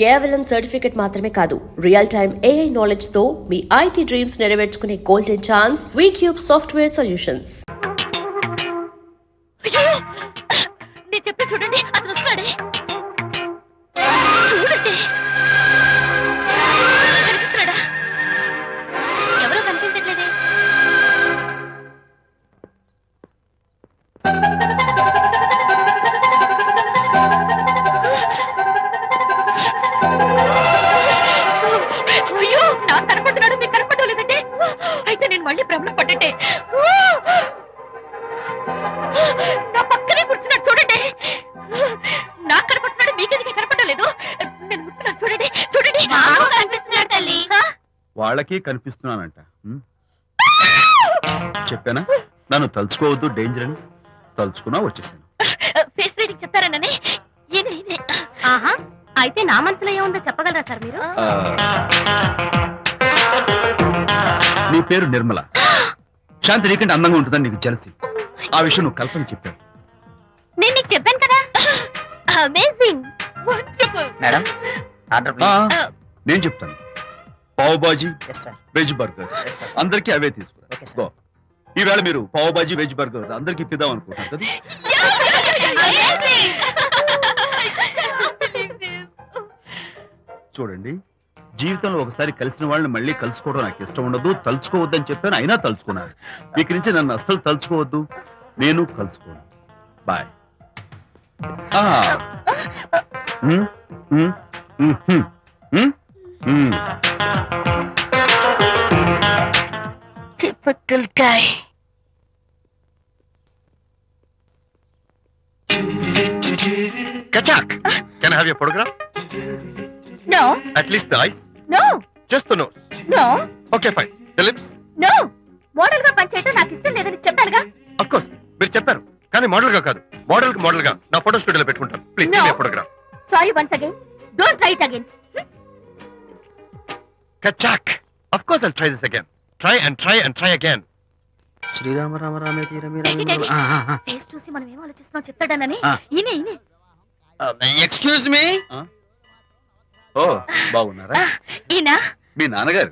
కేవలం సర్టిఫికెట్ మాత్రమే కాదు, రియల్ టైమ్ AI నాలెడ్జ్ తో మీ IT డ్రీమ్స్ నెరవేర్చుకునే golden chance VCube software solutions. నేను చెప్పి చూడండి, అతను వస్తున్నాడే. చూడండి, కనిపిస్తున్నాడా? ఎవరో కనిపించట్లేదే. అయ్యో, నాకు కనపడుతున్నాడు, మీకు కనపడలేదంటే అయితే నేను మళ్ళీ భ్రమలో పడ్డట్టే. నా పక్కనే కూర్చున్నాడు చూడండి. నాకు కనపడుతున్నాడు, మీకెందుకే కనపడలేదు? నేను ముట్టున్నాను చూడండి, చూడండి. కనిపిస్తున్నాడు తల్లి. వాళ్ళకి కనిపిస్తున్నానంట. చెప్పానా నన్ను తలుచుకోవద్దు, డేంజర్ అని. తలుచుకున్నా వచ్చేసాను. ఫేస్ రీడింగ్ చెప్తారననే. ఆహా, అయితే నా మనసులో ఏముందో చెప్పగలరా సార్ మీరు? నీ పేరు నిర్మల. శాంతి నీకంటే అందంగా ఉంటుందని నీకు తెలిసి ఆ విషయం నువ్వు కల్పన చెప్పావు. నేను నీకు చెప్పాను కదా. Amazing, wonderful. Madam, order please. నేను చెప్తాను. Pav bhaji, yes sir. Veg burger Yes, sir. అందరికీ అవే తీసుకురా. Okay, sir. గో. ఈవేళ మీరు పావ్ బాజీ వెజ్ బర్గర్ అందరికీ ఇద్దాం అనుకుంటున్నారు కదా. చూడండి, జీవితంలో ఒకసారి కలిసిన వాళ్ళని మళ్ళీ కలుసుకోవడం నాకు ఇష్టం ఉండదు. తలుచుకోవద్దని చెప్పాను, అయినా తలుచుకున్నాను. ఇక్కడి నుంచి నన్ను అస్సలు తలుచుకోవద్దు, నేను కలుసుకోను. Bye. Typical guy. Kachak, can I have your photograph? No, At least the eyes? no, Just the nose. no, Okay, fine. The lips? no. Model గా పనిచేయటం నాకు ఇష్టం లేదని చెప్పానుగా. Of course. మీరు చెప్పారు కానీ మోడల్ గా కాదు. మోడల్ కి మోడల్ గా నా ఫోటో స్టూడియోలో పెట్టుకుంటాను. Please No. Photograph. Sorry once again. Don't try it again. Kachak. Of course I'll try this again. Try and try and try again. Srirama Rama రామే తీరమే Daddy, daddy. ఫేస్ చూసి మనం ఏం ఆలోచిస్తున్నాం చెప్తాడనని. ఆ. ఈయనే. Excuse me. ఓ, బాగున్నారా? ఈయన మీ నాన్నగారు.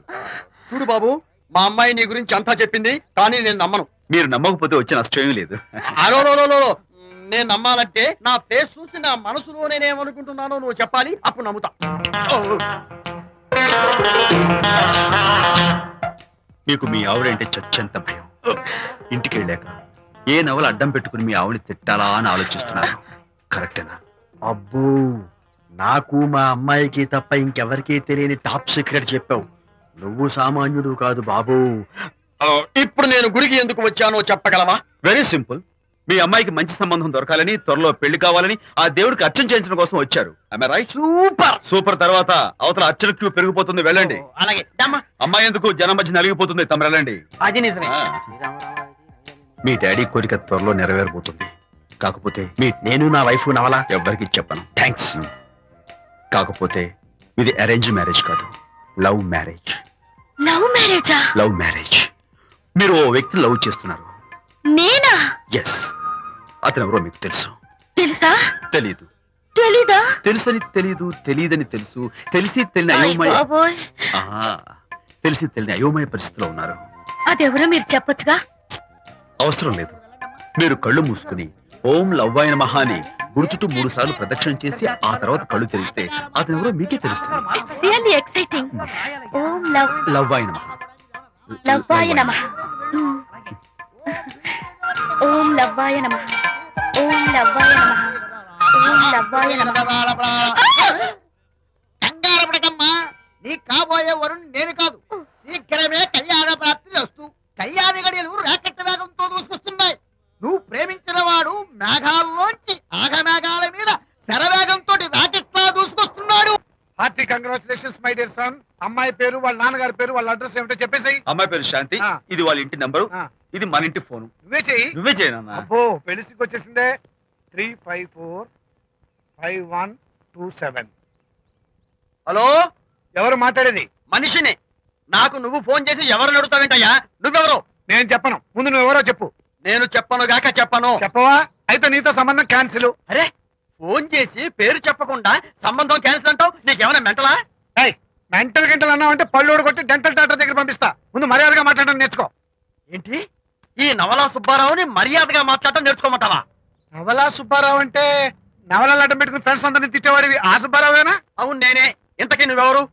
చూడు బాబు, మా అమ్మాయి నీ గురించి అంతా చెప్పింది, కానీ నేను నమ్మను. మీరు నమ్మకపోతే వచ్చే నష్టం ఏమీ లేదు. అలో నేను నమ్మాలంటే నా ఫేస్ చూసి నా మనసులో నేనేమనుకుంటున్నానో నువ్వు చెప్పాలి, అప్పుడు నమ్ముతా. మీకు మీ ఆవిడంటే చచ్చెంత భయం. ఇంటికి వెళ్ళాక ఏ నవల అడ్డం పెట్టుకుని మీ ఆవిడని తిట్టాలా అని ఆలోచిస్తున్నాను. కరెక్టేనా? అబ్బో, నాకు మా అమ్మాయికి తప్ప ఇంకెవరికీ తెలియని టాప్ సీక్రెట్ చెప్పావు. నువ్వు సామాన్యుడు కాదు బాబు. ఇప్పుడు నేను గుడికి ఎందుకు వచ్చానో చెప్పగలవా? Very simple. మీ అమ్మాయికి మంచి సంబంధం దొరకాలని, త్వరలో పెళ్లి కావాలని ఆ దేవుడికి అర్చన చేయించడం కోసం వచ్చారు. రైట్? సూపర్. సూపర్. తర్వాత అవతల అర్చన క్యూ పెరిగిపోతుంది, వెళ్ళండి. అలాగే అమ్మాయి ఎందుకు జనం మధ్య నలిగిపోతుంది, తమ వెళ్ళండి. అది నిజమే. ఆ. మీ డాడీ కోరిక త్వరలో నెరవేరబోతుంది. కాకపోతే నేను నా వైఫ్ నవలా ఎవ్వరికి చెప్పను. థ్యాంక్స్. కాకపోతే ఇది అరేంజ్ మ్యారేజ్ కాదు, లవ్ మ్యారేజ్. లవ్ మ్యారేజా? Love marriage. మీరు ఓ వ్యక్తిని లవ్ చేస్తున్నారు. నేనా? ఎస్. అతను ఎవరో మీకు తెలుసు. తెలుసా? తెలీదు. తెలీదా? తెలుసని తెలీదు, తెలియదని తెలుసు, తెలిసి తెలియని అయోమయ బాబోయ్, తెలిసి తెలియని అయోమయ పరిస్థితిలో ఉన్నారు. అదెవరో మీరు చెప్పొచ్చుగా. అవసరం లేదు. మీరు కళ్ళు మూసుకుని ఓం లవ్వాయ నమః అని గుడి చుట్టూ 3 సార్లు ప్రదక్షిణ చేసి ఆ తర్వాత కళ్ళు తెరిస్తే అతను ఎవరో మీకే తెలుస్తుంది. It's really exciting. ఓం లవ్వాయ నమః. లవ్వాయ నమః. ఓం లవ్వాయ నమః. ఓం లవ్వాయ నమః. ఓం లవ్వాయ నమః. కంగారపడకమ్మా, నీ కాబోయే వరుణ్ నేను కాదు. శీఘ్రమే కళ్యాణ ప్రాప్తి వస్తూ కళ్యాణ గడియలు రాకెట్ వేగంతో దూసుకొస్తున్నాయి. నువ్వు ప్రేమించిన వాడు మేఘాల్లోంచి ఆగమేఘాల మీద శరవేగంతో రాకెట్లా దూసుకొస్తున్నాడు. Hearty congratulations my dear son. అమ్మాయి పేరు, వాళ్ళ నాన్నగారి పేరు, వాళ్ళ అడ్రస్ ఏమిటో చెప్పేసి. అమ్మాయి పేరు శాంతి. ఇది వాళ్ళ ఇంటి నంబరు. ఇది మన ఇంటి ఫోను. నువ్వే చెయ్యి. నువ్వే చేయనన్నా. అబ్బో, పెళ్లికి వచ్చేసిందే. 3545127. హలో, ఎవరు మాట్లాడేది? మనిషిని. నాకు నువ్వు ఫోన్ చేసి ఎవరిని అడుగుతావేంటయ్యా? నువ్వెవరు? నేను చెప్పను, ముందు నువ్వెవరో చెప్పు. నేను చెప్పను గాక చెప్పను. చెప్పవా? అయితే నీతో సంబంధం క్యాన్సిల్. అరే, ఫోన్ చేసి పేరు చెప్పకుండా సంబంధం క్యాన్సిల్ అంటావు? నీకేమైనా మెంటలా? మెంటల్ గంటలు అన్నావంటే పళ్ళు కొట్టి డెంటల్ డాక్టర్ దగ్గర పంపిస్తా. ముందు మర్యాదగా మాట్లాడడం నేర్చుకో. ఏంటి ఈ నవలా సుబ్బారావుని మర్యాదగా మాట్లాడటం నేర్చుకోమంటావా? నవలా సుబ్బారావు అంటే నవలాలు అడ్డం పెట్టుకుని ఫ్రెండ్స్ అందరినీ తిట్టేవాడివి ఆ సుబ్బారావేనా? అవును నేనే. ఇంతకీ నువ్వెవరు?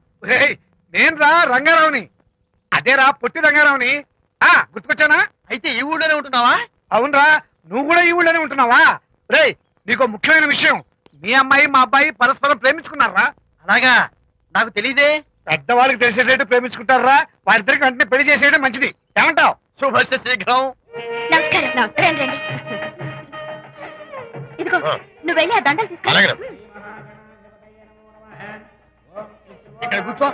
నేను రా రంగారావుని. అదేరా పొట్టి రంగారావుని. గుర్తుకొచ్చానా? అయితే ఈ ఊళ్ళోనే ఉంటున్నావా? అవునరా, నువ్వు కూడా ఈ ఊళ్ళోనే ఉంటున్నావా? రేయ్, నీకు ముఖ్యమైన విషయం, మీ అమ్మాయి మా అబ్బాయి పరస్పరం ప్రేమించుకున్నారా? అలాగా? నాకు తెలీదే. పెద్దవాళ్ళకి తెలిసేటట్టు ప్రేమించుకుంటారా? వారిద్దరికి వెంటనే పెళ్లి చేసేయడం మంచిది. ఏమంటావు? శుభస్య శీఘ్రం. నమస్కారం. నమస్కారం రండి. ఇదిగో నువ్వు వెళ్ళి ఆ దండలు తీసుకో. అలాగే. ఇక్కడ కూర్చో.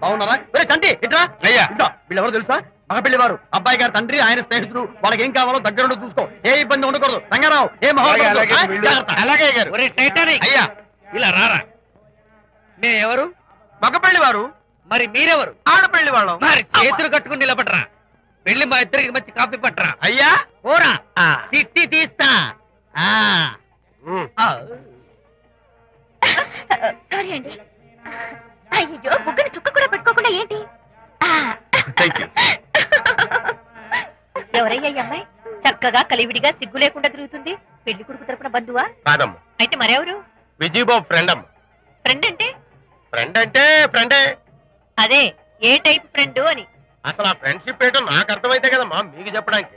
బాగున్నారా? చంటి ఇట్రా. అయ్యా. ఇద్దా, వీళ్ళెవరు తెలుసా? మగ పెళ్లి వారు, అబ్బాయి గారి తండ్రి, ఆయన స్నేహితుడు. వాళ్ళకి ఏం కావాలో దగ్గరుండి చూసుకో. ఏ ఇబ్బంది ఉండకూడదు. రంగారావు ఏ అలాగే గారు. అయ్యా ఇలా రారా. ఎవరు? మగ పెళ్లి వారు. మరి మీరెవరు? ఆడపెళ్లి వాళ్ళం. మరి చేతులు కట్టుకుని నిలబడరా. వెళ్ళి మా ఇద్దరికి మంచి కాఫీ పట్టరా. అయ్యా పోరా, తిట్టి తీస్తా. సారీ అండి. అయ్యో బుగ్గని చుక్క కూడా పెట్టుకోకుండా ఏంటి? Thank you. ఎవరయ్యా ఈ అమ్మాయి? చక్కగా కలివిడిగా సిగ్గు లేకుండా తిరుగుతుంది. పెళ్లి కొడుకు తరపున బంధువా? కాదమ్మా, అయితే మరెవరు? విజయబాబు ఫ్రెండ్ అమ్మ. ఫ్రెండ్ అంటే? ఫ్రెండ్ అంటే ఫ్రెండే. అదే ఏ టైప్ ఫ్రెండ్ అని. అసలు ఆ ఫ్రెండ్షిప్ ఏంటో నాకు అర్థమైతే కదమ్మా మీకు చెప్పడానికి.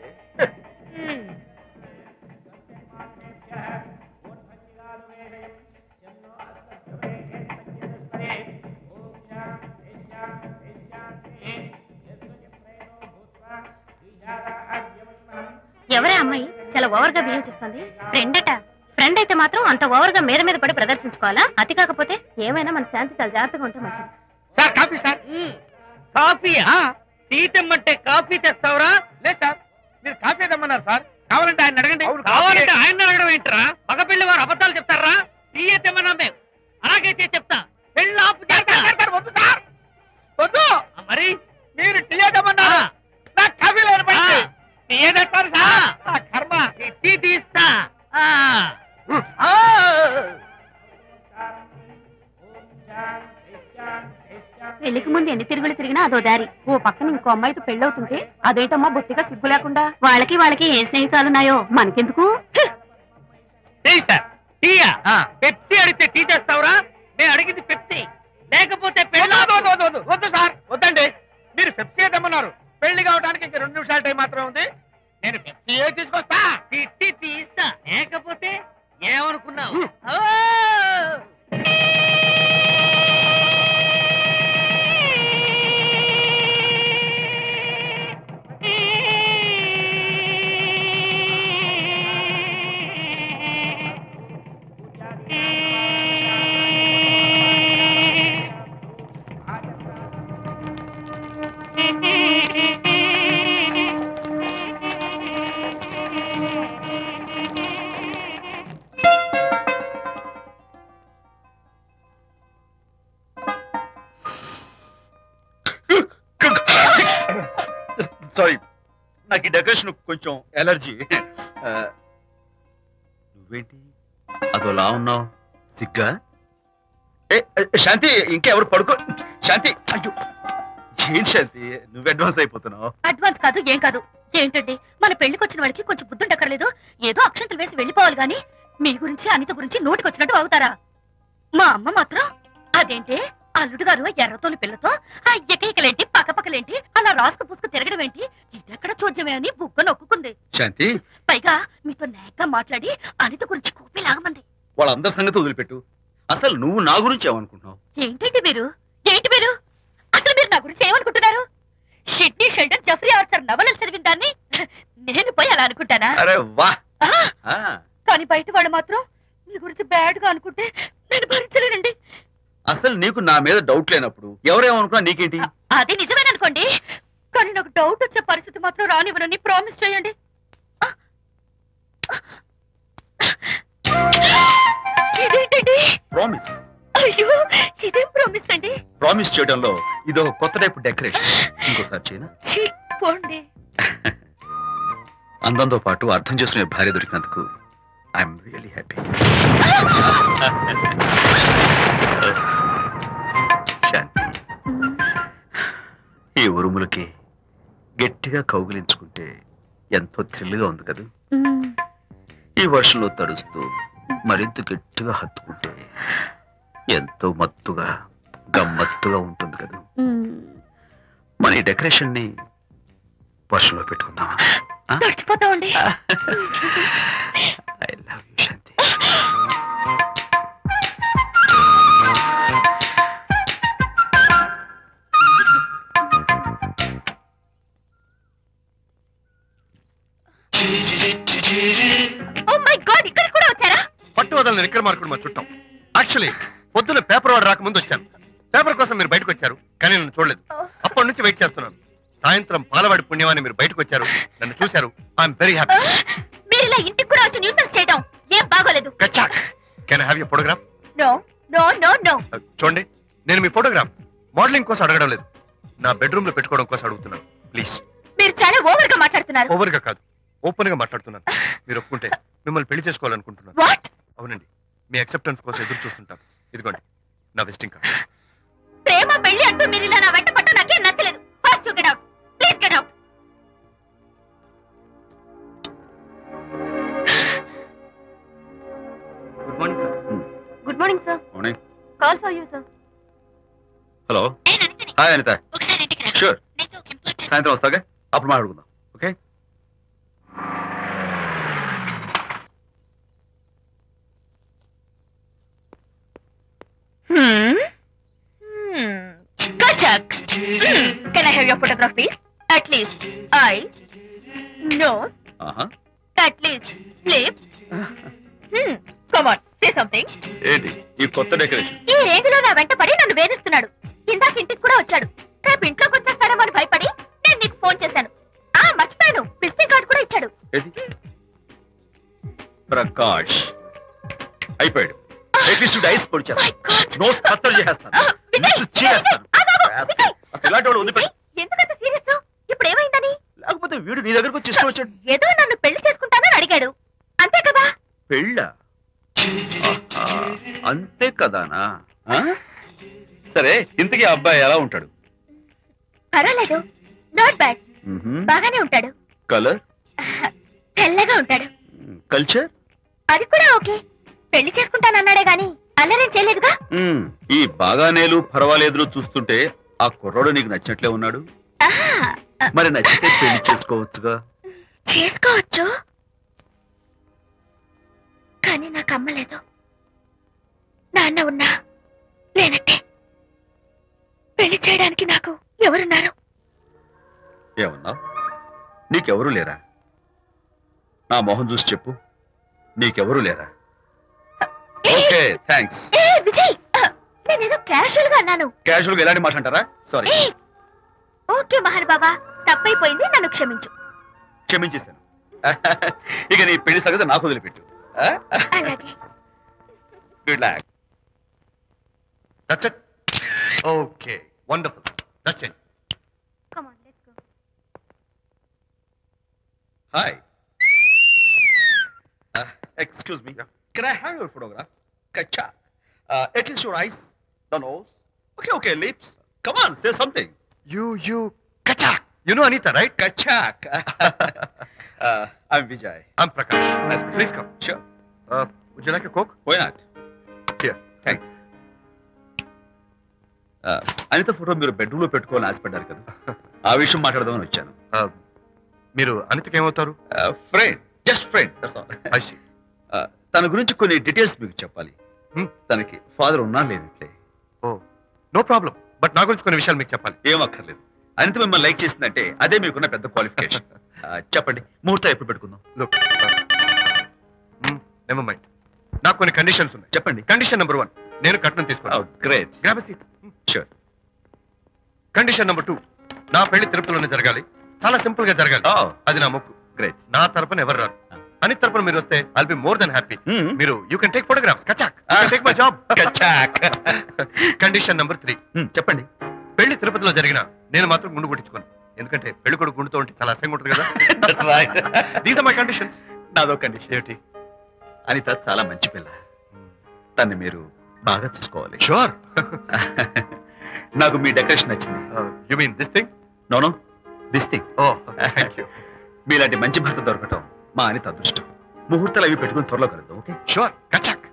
ఎవరే అమ్మాయి చాలా ఓవర్ గా బిహేవ్ చేస్తుంది? ఫ్రెండ్ అట. ఫ్రెండ్ అయితే మాత్రం అంత ఓవర్ గా మీద మీద పడి ప్రదర్శించుకోవాలా? అతి కాకపోతే ఏమైనా మన శాంతి చాలా జాగ్రత్తగా ఉంటే మంచిది. Sir coffee sir. కాఫీయా? టీ తెమ్మంటే కాఫీ తెస్తావురా? లేదు సార్, మీరు కాఫీ తెమ్మన్నారు సార్. కావాలంటే ఆయన అడగండి. కావాలంటే ఆయన అడగడం ఏంట్రా? మగ పెళ్లి వారు అబద్ధాలు చెప్తారా? టీయే తెమ్మన్నా మేము. అలాగైతే చెప్తా. పెళ్ళి ఆపు చేస్తా. వద్దు సార్, వద్దు. మరి మీరు టీ తెమ్మన్నారు, నాకు కాఫీ లేదు. టీ తెస్తారు సార్. కర్మ. టీ తీస్తా. పెళ్లికి ముందు ఎన్ని తిరుగులు తిరిగినా అదో దారి. ఓ పక్కన ఇంకో అమ్మాయితో పెళ్ళవుతుంటే అదేంటమ్మా బొత్తిగా సిగ్గు లేకుండా. వాళ్ళకి ఏ స్నేహితాలున్నాయో మనకెందుకు? టీయా? పెప్సీ అడిగితే టీ తెస్తావురా? మేము అడిగింది పెప్సీ, లేకపోతే వద్దు సార్, వద్దండి. మీరు పెప్సీ తెమ్మన్నారు. పెళ్లి కావడానికి ఇంక 2 నిమిషాల టైం మాత్రమే ఉంది. నేను పెప్సీ తీసుకొస్తా. తిట్టి తీస్తా, లేకపోతే ఏమనుకున్నావు? సారీ, నాకు ఈ డెకరేషన్ కొంచెం ఎలర్జీ. నువ్వేంటి అదోలా ఉన్నావు? సిగ్గా? శాంతి, ఇంకెవరు పడుకో. శాంతి, అయ్యో ఏంటి శాంతి, నువ్వు అడ్వాన్స్ అయిపోతున్నావు. అడ్వాన్స్ కాదు ఏం కాదు. ఏంటండి మన పెళ్లికి వచ్చిన వాళ్ళకి కొంచెం బుద్ధుండక్కర్లేదు? ఏదో అక్షంతలు వేసి వెళ్ళిపోవాలి గాని మీ గురించి అనిత గురించి నోటికొచ్చినట్టు అవుతారా? మా అమ్మ మాత్రం అదేంటే అల్లుడు గారు ఎర్రతోలు పిల్లతో ఆ ఎకైకలేంటి పక్కపక్కలేంటి అలా రాసుకు పుసుకు తిరగడం ఏంటి, ఇదెక్కడ చూద్యమే అని బుగ్గ నొక్కుంది. శాంతి, పైగా మీతో నేగ్గా మాట్లాడి అనిత గురించి కోపి లాగమంది. వాళ్ళందరి సంగతి వదిలిపెట్టు. అసలు నువ్వు నా గురించి ఏమనుకుంటున్నావు? ఏంటి మీరు అసలు మీరు నా గురించి ఏమనుకుంటున్నారు? షిడ్నీ షెల్డన్ జెఫ్రీ ఆర్చర్ నవలలు చదివిన దాన్ని నేను పోయి అలా అనుకుంటానా? అరే వా. కానీ బయట వాళ్ళు మాత్రం మీ గురించి బ్యాడ్ గా అనుకుంటే నేను భరించలేనండి. అసలు నీకు నా మీద డౌట్ లేనప్పుడు ఎవరేమనుకున్నా నీకేంటి? అది నిజమేననుకోండి, కానీ నాకు డౌట్ వచ్చే పరిస్థితి మాత్రం రానివ్వనని ప్రామిస్ చేయండి. ఇదేంటండి? ప్రామిస్. అయ్యో ఇదేం ప్రామిస్ అండి? ప్రామిస్ చేయడంలో ఇదో కొత్త టైపు డెకరేషన్. ఇంకోసారి చేయనా? పోండి. అందంతో పాటు అర్థం చేసుకునే భార్య దొరికినందుకు ఐఎమ్ రియలీ హ్యాపీ. శాంతి, ఈ ఉరుములకి గట్టిగా కౌగిలించుకుంటే ఎంతో థ్రిల్గా ఉంది కదా. ఈ వర్షంలో తడుస్తూ మరింత గట్టిగా హత్తుకుంటే ఎంతో మత్తుగా గమ్మత్తుగా ఉంటుంది కదా. మన ఈ డెకరేషన్ ని వర్షంలో పెట్టుకుందామా? తడిచిపోతామండి. I love you Shanti. Oh my god, ఇక్కడ కూడా వచ్చారా? పట్టు వదలని విక్రమార్కుడు మా చుట్టాం. యాక్చువల్లీ పొద్దున్న పేపర్ వాడు రాకముందు వచ్చాను. పేపర్ కోసం మీరు బయటకు వచ్చారు, కానీ నన్ను చూడలేదు. అప్పటి నుంచి వెయిట్ చేస్తున్నాను. సాయంత్రం పాలవాడి పుణ్యమాన్ని మీరు బయటకు వచ్చారు, నన్ను చూశారు. I'm very happy. మీరు ఇలా ఇంటికి కూడా వచ్చి న్యూసెన్స్ చేయడం ఏం బాగోలేదు. కచాక్. Can I have your photograph? No no no no. చూడండి, నేను మీ ఫోటోగ్రాఫ్ మోడలింగ్ కోసం అడగడం లేదు, నా బెడ్రూమ్ లో పెట్టుకోవడం కోసం అడుగుతున్నాను. ప్లీజ్. మీరు చాలా ఓవర్ గా మాట్లాడుతున్నారు. ఓవర్ గా కాదు, ఓపెన్ గా మాట్లాడుతున్నాను. మీరు ఒప్పుకుంటే మిమ్మల్ని పెళ్లి చేసుకోవాలనుకుంటున్నాను. వాట్? అవునండి, మీ అక్సెప్టెన్స్ కోసం ఎదురు చూస్తుంటాను. ఇదిగోండి నా విజిటింగ్ కార్డ్. ప్రేమ పెళ్లి అంటూ మీరు ఇలా నా వెంట పట్ట నాకేం నచ్చలేదు. First you get out, please get out. Good morning sir. Good morning sir. Morning. Call for you sir. Hello. నేను అనితని. హాయ్ అనిత. ఒకసారి ఇంటికి రా. షూర్. నీతో ఒక ఇంపార్టెంట్. సాయంత్రం వస్తాగా, అప్పుడు మాట్లాడుకుందాం. Okay. Kachak. Can I have your photograph, please? At least eyes, nose, at least lips. Come on, say something. ఏంటి ఈ కొత్త డెకరేషన్? ఈ రేంజ్ లో నా వెంట పడి నన్ను వేధిస్తున్నాడు. ఇందాక ఇంటికి కూడా వచ్చాడు. రేపు ఇంట్లోకి వచ్చేస్తాడేమో అని భయపడి నేను నీకు ఫోన్ చేశాను. మర్చిపోయాను, విజిటింగ్ కార్డు కూడా ఇచ్చాడు. ఏది? ప్రకాష్ అయిపోయాడు. అట్లీస్ట్ డైస్ పొడి My God. నోస్ కత్తలు చేసేస్తాను. విజయ్, నోస్ చీరేస్తాను. విజయ్, అసలు ఇలాంటి వాడు వదిలిపెట్టు. ఎందుకంత సీరియస్? ఇప్పుడు ఏమైందని? లేకపోతే వీడు నీ దగ్గరకు వచ్చి ఇష్టం వచ్చాడు. ఏదో నన్ను పెళ్లి చేసుకుంటానని అడిగాడు, అంతే కదా? పెళ్ళ అంతే కదానా? ఆ? సరే, ఇంతకీ ఆ అబ్బాయి ఎలా ఉంటాడు? పర్వాలేదు, నాట్ బ్యాడ్, బాగానే ఉంటాడు. కలర్? తెల్లగా ఉంటాడు. కల్చర్? అది కూడా ఓకే. పెళ్లి చేసుకుంటానన్నాడే గాని అల్లరేం చేయలేదుగా. ఈ బాగానేలు పర్వాలేదులు చూస్తుంటే ఆ కుర్రోడు నీకు నచ్చినట్లే ఉన్నాడు. ఆహా, మరి నచ్చితే పెళ్లి చేసుకోవచ్చుగా. చేసుకోవచ్చు, కానీ నాకు అమ్మ లేదు, నాన్న ఉన్నా లేనట్టే. పెళ్లి చేయడానికి నాకు ఎవరున్నారు? ఏమన్నావు? నీకెవరూ లేరా? నా మొహం చూసి చెప్పు, నీకెవరూ లేరా? Okay, thanks. విజయ్, నేనేదో క్యాషువల్ గా అన్నాను. క్యాజువల్ గా ఎలాంటి మాట అంటారా? సారీ. ఓకే మహన్ బాబా, తప్పైపోయింది, నన్ను క్షమించు. క్షమించేశాను. ఇక నీ పెళ్లి సంగతి నాకు వదిలిపెట్టు. అలాగే. Good luck. That's it. Okay, wonderful. That's it. Come on, let's go. Hi. Excuse me. Can I have your photograph? Kacha. At least your eyes, the nose. Okay, lips. Come on, say something. You, Kachak. You know Anita, right? Kachak. I'm Vijay. I'm Prakash. Nice to meet you. Please come. Sure. Would you like a Coke? Why not? Here. Thanks. Anitha photo మీరు bedroom లో పెట్టుకోవాలని ఆశపడ్డారు కదా, ఆ విషయం మాట్లాడదామని వచ్చాను. మీరు అనితకి ఏమవుతారు? Friend, just friend. I see. తన గురించి కొన్ని డీటెయిల్స్ మీకు చెప్పాలి. Hmm. తనకి ఫాదర్ ఉన్నా లేనట్లే. Oh, no problem. బట్ నా గురించి కొన్ని విషయాలు మీకు చెప్పాలి. ఏం అక్కర్లేదు. అనిత మిమ్మల్ని లైక్ చేసిందంటే అదే మీకున్న పెద్ద క్వాలిఫికేషన్. చెప్పండి, ముహూర్తం ఎప్పుడు పెట్టుకుందాం? Look, never mind. నాకు కొన్ని కండిషన్స్ ఉన్నాయి. చెప్పండి. కండిషన్ నెంబర్ 1, నేను కట్నం తీసుకున్నాను. Great. Grab seat. Sure. Condition number 2, నా పెళ్లి తిరుపతిలోనే జరగాలి, చాలా సింపుల్ గా జరగాలి. అది నా మొక్కు. గ్రేట్. నా తరపున ఎవరు రాదు. అని తరపున మీరు వస్తే I'll be more than happy. మీరు యూ కెన్ టేక్ ఫోటోగ్రాఫ్స్. కచాక్. Take my job. కచాక్. కండిషన్ నెంబర్ 3, చెప్పండి. పెళ్లి తిరుపతిలో జరిగిన నేను మాత్రం గుండు కొట్టించుకోను. ఎందుకంటే పెళ్లి కొడుకు గుండుతో ఉంటే చాలా అసహ్యంగా ఉంటుంది కదా. These are my conditions. నాదో కండిషన్. ఏమిటి? అనిత చాలా మంచి పిల్ల. తన్ని మీరు బాగా చూసుకోవాలి. షూర్. నాకు మీ డెకరేషన్ నచ్చింది. You mean this thing? No this thing. Oh thank you. మీలాంటి మంచి భర్త దొరకటం మా అనిత అదృష్టం. ముహూర్తాలు అవి పెట్టుకుని త్వరలో కలుద్దాం. ఓకే? షూర్. కచాక్.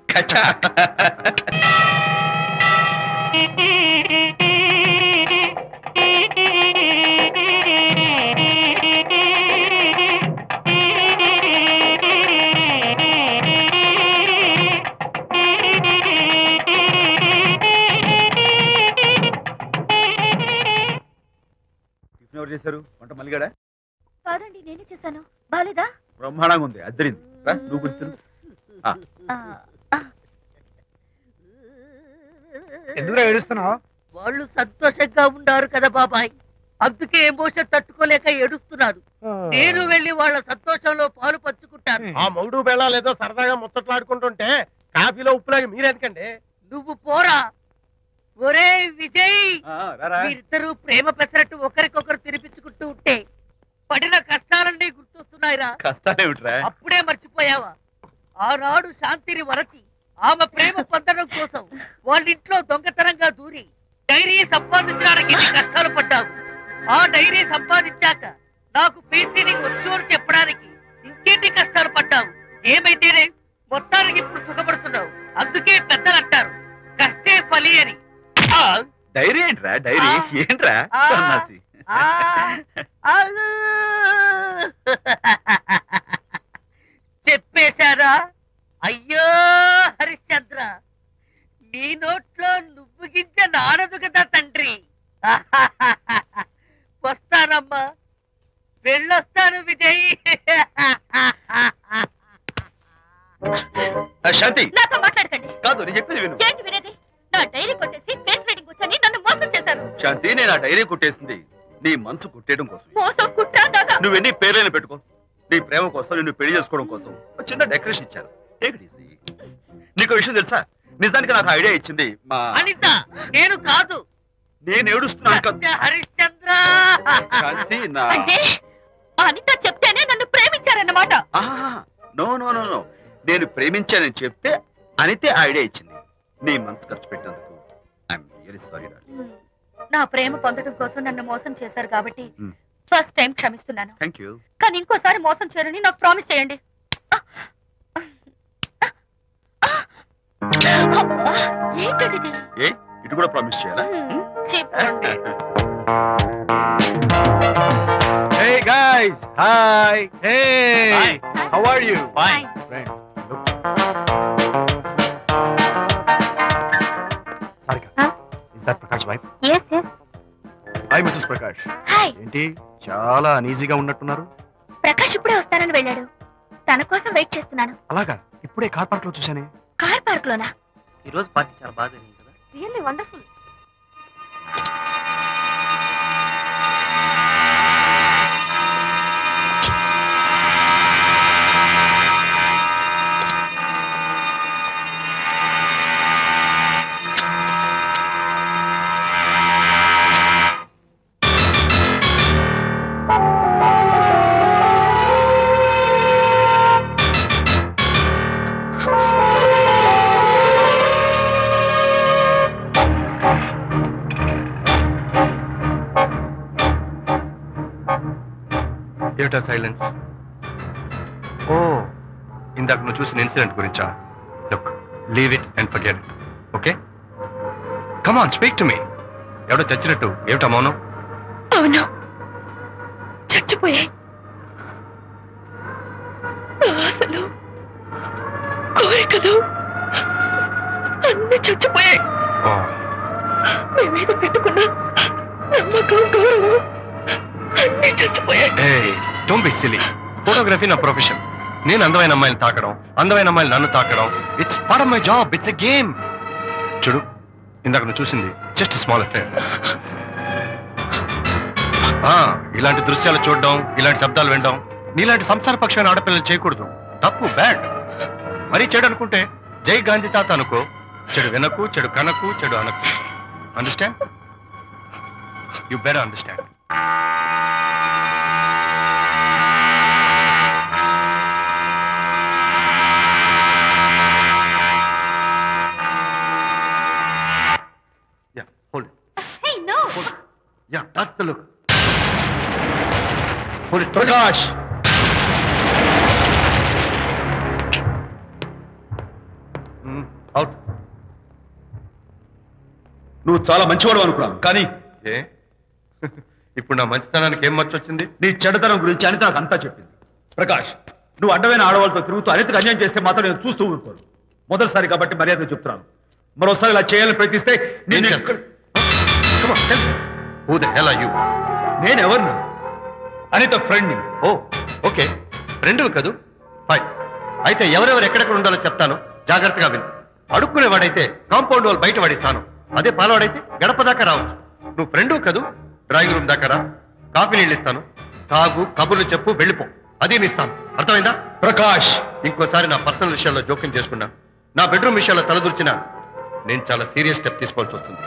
ఎవరు చేశారు వంట? మల్లిగాడా? కాదండి, నేనే చేశాను. బాలేదా? బ్రహ్మాండంగా ఉంది. అద్దరింది. నువ్వు గుర్తు. ఎందుకు ఏడుస్తున్నావు? వాళ్ళు సంతోషంగా ఉన్నారు కదా బాబాయ్, అందుకే ఎమోషన్ తట్టుకోలేక ఏడుస్తున్నారు. నేను వెళ్ళి వాళ్ళ సంతోషంలో పాలు పంచుకుంటాను. ఆ మౌడు బెళ్ళాలేదో సరదాగా ముచ్చట్లాడుకుంటుంటే కాఫీలో ఉప్పులాగి మీరెందుకండి? నువ్వు పోరా. ఒరే విజయ్, మీరిద్దరూ ప్రేమ పెసరట్టు ఒకరికొకరు తినిపించుకుంటూ ఉంటే పడిన కష్టాలన్నీ గుర్తొస్తున్నాయిరా. కష్టాలేమిట్రా? అప్పుడే మర్చిపోయావా? ఆనాడు శాంతిని వరచి ఆమె ప్రేమ పొందడం కోసం వాళ్ళింట్లో దొంగతనంగా దూరి డైరీ సంపాదించడానికి ఎన్ని కష్టాలు పడ్డావు. ఆ డైరీ సంపాదించాక నాకు పీసీని వచ్చోడు చెప్పడానికి ఇంకెన్ని కష్టాలు పడ్డావు. ఏమైతేనే మొత్తానికి ఇప్పుడు సుఖపడుతున్నావు. అందుకే పెద్దలు అంటారు కష్టే ఫలి అని. డైరీ ఏంట్రా? డైరీ ఏంట్రా? సన్నాసి. చెప్పేశారా? అయ్యో హరిశ్చంద్ర, నీ నోట్లో నువ్వు గింజ నానదు కదా తండ్రి. వస్తానమ్మా, వెళ్ళొస్తాను విజయ్. శాంతి, నాతో మాట్లాడకండి. కాదు నేను చెప్పేది విను. ఏంటి వినేది? నా డైరీ కొట్టేసి ఫేస్ రీడింగ్ వచ్చని నన్ను మోసం చేశారు. శాంతి, నేను ఆ డైరీ కుట్టేసింది నీ మనసు కుట్టేయడం కోసం. మోసం కుట్రా దాదా? నువ్వెన్ని పేర్లైనా పెట్టుకో, నీ ప్రేమ కోసం, నిన్ను పెళ్లి చేసుకోవడం కోసం ఒక చిన్న డెకరేషన్ ఇచ్చాను. Take it easy. నీకు విషయం తెలుసా? నిజానికి నాకు ఐడియా ఇచ్చింది మా అనిత, నేను కాదు. నేను ఏడుస్తున్నాను కదా హరిశ్చంద్ర. శాంతి. నా అంటే అనిత చెప్తేనే నన్ను ప్రేమించారన్నమాట. నో నో నో నో, నేను ప్రేమించానని చెప్తే అనితే ఐడియా ఇచ్చింది. నీ మనసు ఖర్చు పెట్టినందుకు ఐఎమ్ వెరీ సారీ డార్లింగ్. నా ప్రేమ పొందడం కోసం నన్ను మోసం చేశారు కాబట్టి Hmm. ఫస్ట్ టైం క్షమిస్తున్నాను. Thank you. కానీ ఇంకోసారి మోసం చేయరని నాకు ప్రామిస్ చేయండి. అబ్బా, ఏంటండి ఇది? ఏ ఇటు కూడా ప్రామిస్ చేయాలా? చెప్పండి. Hey guys, hi. Hey, Hi. how are you? Fine. Friends, look. Sarika, Huh? is that Prakash wife? Yes, yes. Hi, Mrs. Prakash. Hi. ఏంటి చాలా అనీజీగా ఉన్నట్టున్నారు? ప్రకాష్ ఇప్పుడే వస్తానని వెళ్ళాడు. తన కోసం వెయిట్ చేస్తున్నాను. అలాగా, ఇప్పుడే కార్ పార్క్ లో చూశానే. కార్ పార్క్ లోనా? ఈ రోజు పార్టీ చాలా బాగా జరిగింది కదా. Really wonderful. ఏమిటా సైలెన్స్? ఓ, ఇందాక నువ్వు చూసిన ఇన్సిడెంట్ గురించా? Look, leave it and forget it. Okay, come on, speak to me. ఎవడో చచ్చినట్టు ఏమిటా మౌనం? అవును, చచ్చిపోయాయి. ఆశలు, కోరికలు అన్ని చచ్చిపోయాయి. ఓ, మీ మీద పెట్టుకున్న నమ్మకం, గౌరవం అన్ని చచ్చిపోయాయి. ఏయ్, డోంట్ బి సిలీ. ఫోటోగ్రఫీ నా ప్రొఫెషన్. నేను అందమైన అమ్మాయిని తాకడం, అందమైన అమ్మాయిలు నన్ను తాకడం, it's part of my job. It's a game. చూడు, ఇందాక నువ్వు చూసింది జస్ట్ స్మాల్ అఫేర్. ఇలాంటి దృశ్యాలు చూడడం, ఇలాంటి శబ్దాలు వినడం నీలాంటి సంసారపక్షమైన ఆడపిల్లలు చేయకూడదు. తప్పు, బ్యాడ్. మరీ చెడు అనుకుంటే జై గాంధీ తాత అనుకో. చెడు వినకు, చెడు కనకు, చెడు అనకు. Understand? You better understand. Yeah that's the look. Hold it. Prakash out. నువ్వు చాలా మంచివాడు అనుకున్నాను, కానీ ఏ ఇప్పుడు నా మంచితనానికి ఏం మర్చి వచ్చింది? నీ చెడ్డతనం గురించి అనిత నాకు అంతా చెప్పింది. ప్రకాష్, నువ్వు అడ్డమైన ఆడవాళ్ళతో తిరుగుతూ అనితకు అన్యాయం చేస్తే మాత్రం నేను చూస్తూ ఊరుకోను. మొదటిసారి కాబట్టి మర్యాద చెప్తున్నాను. మరోసారి ఇలా చేయాలని ప్రయత్నిస్తే నేను Who the hell are you? నేనెవరిని? అనిత ఫ్రెండ్ని. ఓ ఓకే, ఫ్రెండ్ కదూ. ఫైన్. అయితే ఎవరెవరు ఎక్కడెక్కడ ఉండాలో చెప్తాను, జాగ్రత్తగా విను. అడుక్కునేవాడైతే కాంపౌండ్ వాళ్ళు బయట పడిస్తాను. అదే పాలవాడైతే గడప దాకా రావచ్చు. నువ్వు ఫ్రెండ్ కదూ, డ్రాయింగ్ రూమ్ దాకా రా, కాఫీ నీళ్ళు ఇస్తాను, తాగు, కబుర్లు చెప్పు, వెళ్ళిపో. అదే ఇస్తాను. అర్థమైందా? ప్రకాష్, ఇంకోసారి నా పర్సనల్ విషయాల్లో జోక్యం చేసుకున్నా, నా బెడ్రూమ్ విషయాల్లో తలదూర్చినా నేను చాలా సీరియస్ స్టెప్ తీసుకోవాల్సి వస్తుంది.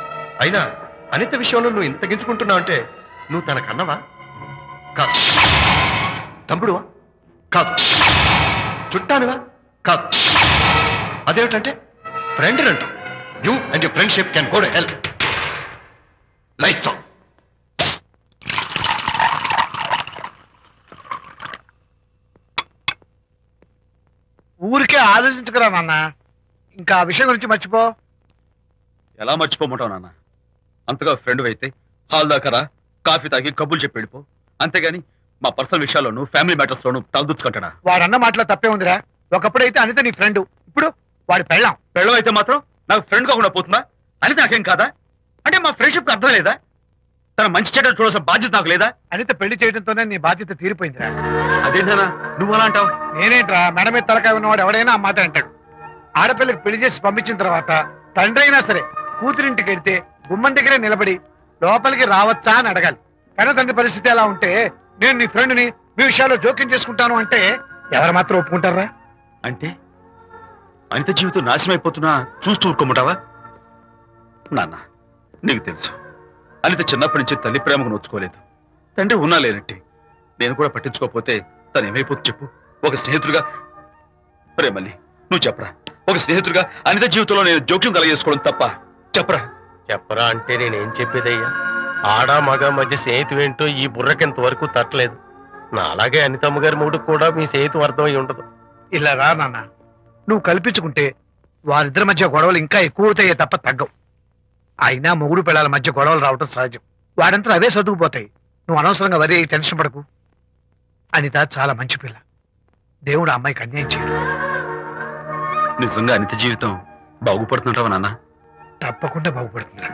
అయినా అనిత విషయంలో నువ్వు ఇంత గించుకుంటున్నావు అంటే నువ్వు తనకన్నవా? కాదు. తమ్ముడువా? కాదు. చుట్టానివా? కాదు. అదేమిటంటే ఫ్రెండ్ అంట. You and your friendship can go to hell. Lights on. ఊరికే ఆలోచించకరా నాన్న, ఇంకా ఆ విషయం గురించి మర్చిపో. ఎలా మర్చిపోమంటావు నాన్న? అంతగా ఫ్రెండ్ అయితే హాల్ దాకా రా, కాఫీ తాగి కబుర్లు చెప్పి వెళ్ళిపో. అంతేగాని మా పర్సనల్ విషయాల్లోనూ ఫ్యామిలీ మ్యాటర్స్ లోనూ తలదూచుకుంటాడా? వాడన్న మాటలో తప్పే ఉందిరా. ఒకప్పుడైతే అనిత నీ ఫ్రెండ్, ఇప్పుడు వాడి పెళ్ళాం. పెళ్ళం అయితే మాత్రం నాకు ఫ్రెండ్ కాకుండా పోతుందా? అనిత నాకేం కాదా? అంటే మా ఫ్రెండ్షిప్ అర్థం లేదా? తన మంచి చెడ్డ చూడాల్సిన బాధ్యత నాకు లేదా? అనిత పెళ్లి చేయడంతోనే నీ బాధ్యత తీరిపోయిందిరా. అదేంటనా నువ్వు అలా అంటావు? నేనేంట్రా, మెడ మీద తలకాయ ఉన్నవాడు ఎవడైనా ఆ మాట అంటాడు. ఆడపిల్లకి పెళ్లి చేసి పంపించిన తర్వాత తండ్రి అయినా సరే కూతురింటికి వెళ్తే గుమ్మం దగ్గరే నిలబడి లోపలికి రావచ్చా అని అడగాలి. కన్న తండ్రి పరిస్థితి ఎలా ఉంటే నేను నీ ఫ్రెండ్ని మీ విషయాల్లో జోక్యం చేసుకుంటాను అంటే ఎవరు మాత్రం ఒప్పుకుంటారా? అంటే అనిత జీవితం నాశనం అయిపోతున్నా చూస్తూ ఊరుకోమంటావా? నాన్న, నీకు తెలుసు అనిత చిన్నప్పటి నుంచి తల్లి ప్రేమకు నోచుకోలేదు. తండ్రి ఉన్నా లేనట్టే. నేను కూడా పట్టించుకోకపోతే తను ఏమైపోతుంది చెప్పు? ఒక స్నేహితుడిగా ప్రేమల్ని నువ్వు చెప్పరా? ఒక స్నేహితుడిగా అనిత జీవితంలో నేను జోక్యం కలగజేసుకోవడం తప్ప? చెప్పరా? చెప్పరా అంటే నేనేం చెప్పేదయ్యా? ఆడ మగ మధ్య స్నేహితం ఏంటో ఈ బుర్రకింత వరకు తట్టలేదు. నా అలాగే అనితమ్మ గారి మూడుకు కూడా మీ స్నేహితం అర్థమై ఉండదు. ఇలా రా నాన్న, నువ్వు కల్పించుకుంటే వారిద్దరి మధ్య గొడవలు ఇంకా ఎక్కువ అవుతాయే తప్ప తగ్గవు. అయినా మొగుడు పిల్లల మధ్య గొడవలు రావటం సహజం. వాడంతా అవే సర్దుకుపోతాయి. నువ్వు అనవసరంగా వరి టెన్షన్ పడకు. అనిత చాలా మంచి పిల్ల. దేవుడు ఆ అమ్మాయికి అన్యాయం చేయడు. నిజంగా అనిత జీవితం బాగుపడుతుంటావా నాన్న? తప్పకుండా బాగుపడుతుందిరా.